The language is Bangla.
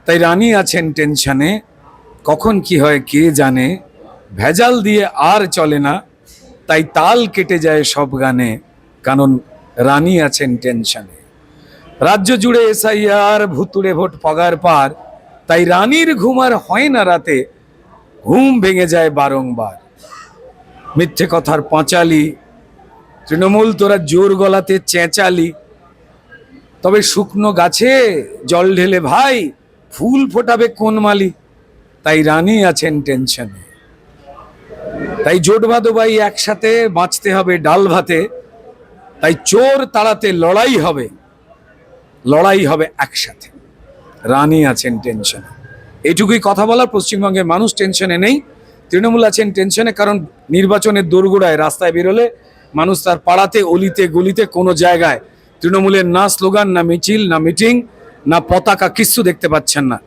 তাই রানী আছেন টেনশনে, কখন কি হয় কে জানে, ভেজাল দিয়ে আর চলে না, তাই তাল কেটে যায় সব গানে, কারণ রানী আছেন টেনশনে। রাজ্য জুড়ে এসআইআর, ভুতুড়ে ভোট পগার পার, তাই রানীর ঘুম আর হয় না রাতে, ঘুম ভেঙে যায় বারংবার। মিথ্যে কথার পাঁচালি, তৃণমূল তোরা জোর গলাতে চেঁচালি, তবে শুকনো গাছে জল ঢেলে ভাই ফুল ফোটাবে কোন মালি, তাই রানী আছেন টেনশনে। তাই জোট বাঁধো ভাই একসাথে, বাঁচতে হবে ডাল ভাতে, তাই চোর তাড়াতে লড়াই হবে একসাথে, রানী আছেন টেনশনে। এইটুকুই কথা বলার। পশ্চিমবঙ্গের মানুষ টেনশনে নেই, তৃণমূল আছেন টেনশনে, কারণ নির্বাচনের দোরগোড়ায় রাস্তায় বেরোলে মানুষ তার পাড়াতে অলিতে গলিতে কোনো জায়গায় তৃণমূলের না স্লোগান, না মিছিল, না মিটিং, না পতাকা, কিচ্ছু দেখতে পাচ্ছেন না।